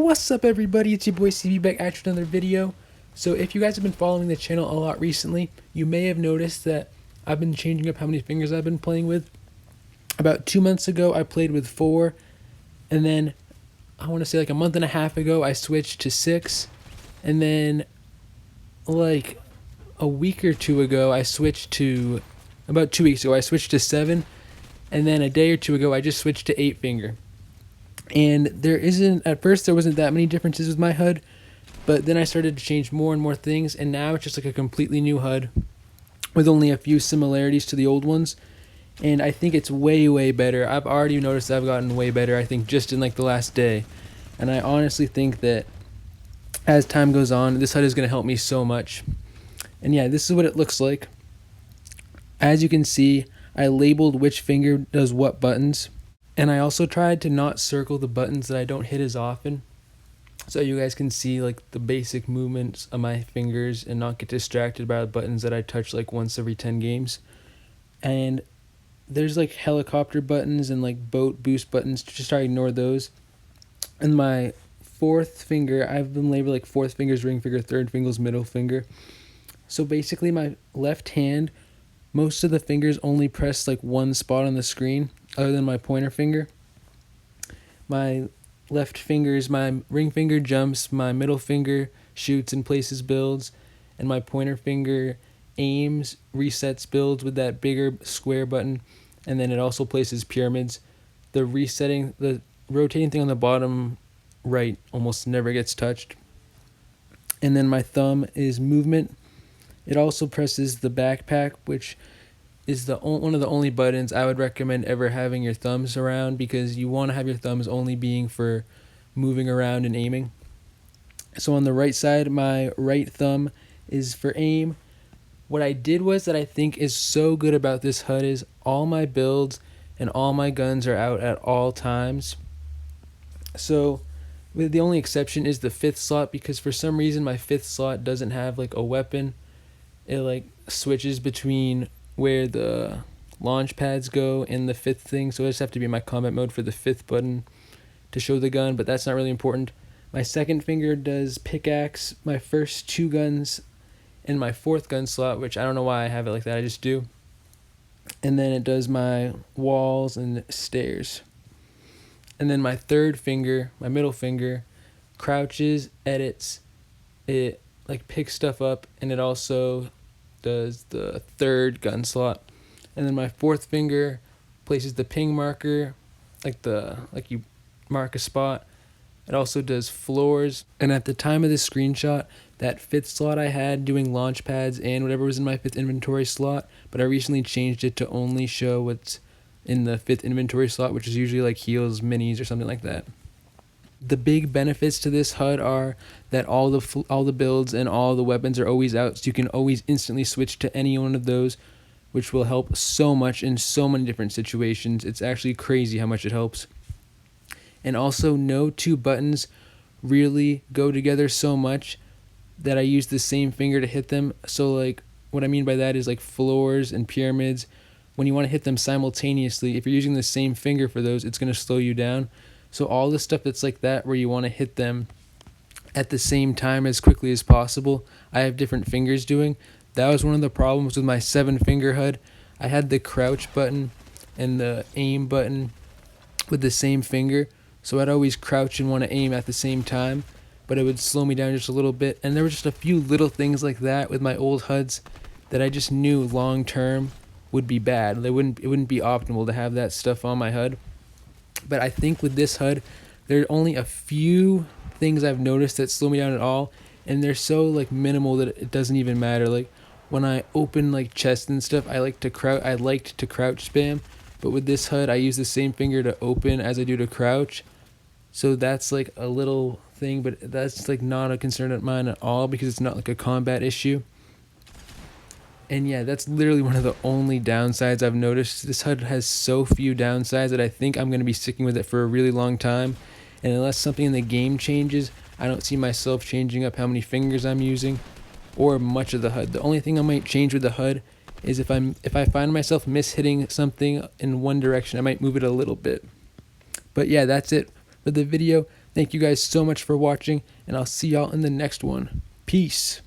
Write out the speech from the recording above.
What's up everybody, it's your boy CB back at you with another video. So if you guys have been following the channel a lot recently, you may have noticed that I've been changing up how many fingers I've been playing with. About 2 months ago I played with 4, and then I want to say like a month and a half ago I switched to 6, and then like a week or two ago I switched to, about 2 weeks ago I switched to 7, and then a day or two ago I just switched to 8 finger. And at first there wasn't that many differences with my HUD, but then I started to change more and more things, and now it's just like a completely new HUD with only a few similarities to the old ones. And I think it's way better. I've already noticed I've gotten way better, I think, just in like the last day. And I honestly think that as time goes on, this HUD is going to help me so much. And yeah, this is what it looks like. As you can see, I labeled which finger does what buttons. And I also tried to not circle the buttons that I don't hit as often, so you guys can see like the basic movements of my fingers and not get distracted by the buttons that I touch like once every 10 games. And there's like helicopter buttons and like boat boost buttons, just try to ignore those. And my fourth finger, I've been labeled like fourth finger's ring finger, third finger's middle finger. So basically my left hand, most of the fingers only press like one spot on the screen other than my pointer finger. My left fingers, my ring finger jumps, my middle finger shoots and places builds, and my pointer finger aims, resets builds with that bigger square button, and then it also places pyramids. The rotating thing on the bottom right almost never gets touched. And then my thumb is movement. It also presses the backpack, which is one of the only buttons I would recommend ever having your thumbs around, because you want to have your thumbs only being for moving around and aiming. So on the right side, my right thumb is for aim. What I did was that I think is so good about this HUD is all my builds and all my guns are out at all times. So the only exception is the 5th slot, because for some reason my 5th slot doesn't have like a weapon. It like switches between where the launch pads go in the 5th thing, so I just have to be in my combat mode for the 5th button to show the gun, but that's not really important. My second finger does pickaxe, my first 2 guns, and my 4th gun slot, which I don't know why I have it like that, I just do. And then it does my walls and stairs. And then my third finger, my middle finger, crouches, edits, it like picks stuff up, and it also does the 3rd gun slot. And then my 4th finger places the ping marker, like you mark a spot. It also does floors. And at the time of this screenshot, that 5th slot I had doing launch pads and whatever was in my 5th inventory slot, but I recently changed it to only show what's in the 5th inventory slot, which is usually like heals, minis, or something like that. The big benefits to this HUD are that all the builds and all the weapons are always out, so you can always instantly switch to any one of those, which will help so much in so many different situations. It's actually crazy how much it helps. And also, no 2 buttons really go together so much that I use the same finger to hit them. So like what I mean by that is like floors and pyramids, when you want to hit them simultaneously, if you're using the same finger for those, it's going to slow you down. So all the stuff that's like that, where you want to hit them at the same time as quickly as possible, I have different fingers doing. That was one of the problems with my 7-finger HUD. I had the crouch button and the aim button with the same finger, so I'd always crouch and want to aim at the same time, but it would slow me down just a little bit. And there were just a few little things like that with my old HUDs that I just knew long term would be bad. It wouldn't be optimal to have that stuff on my HUD. But I think with this HUD, there are only a few things I've noticed that slow me down at all, and they're so like minimal that it doesn't even matter. Like when I open like chests and stuff, I liked to crouch spam, but with this HUD I use the same finger to open as I do to crouch. So that's like a little thing, but that's like not a concern of mine at all, because it's not like a combat issue. And yeah, that's literally one of the only downsides I've noticed. This HUD has so few downsides that I think I'm going to be sticking with it for a really long time. And unless something in the game changes, I don't see myself changing up how many fingers I'm using or much of the HUD. The only thing I might change with the HUD is if I find myself mishitting something in one direction, I might move it a little bit. But yeah, that's it for the video. Thank you guys so much for watching, and I'll see y'all in the next one. Peace.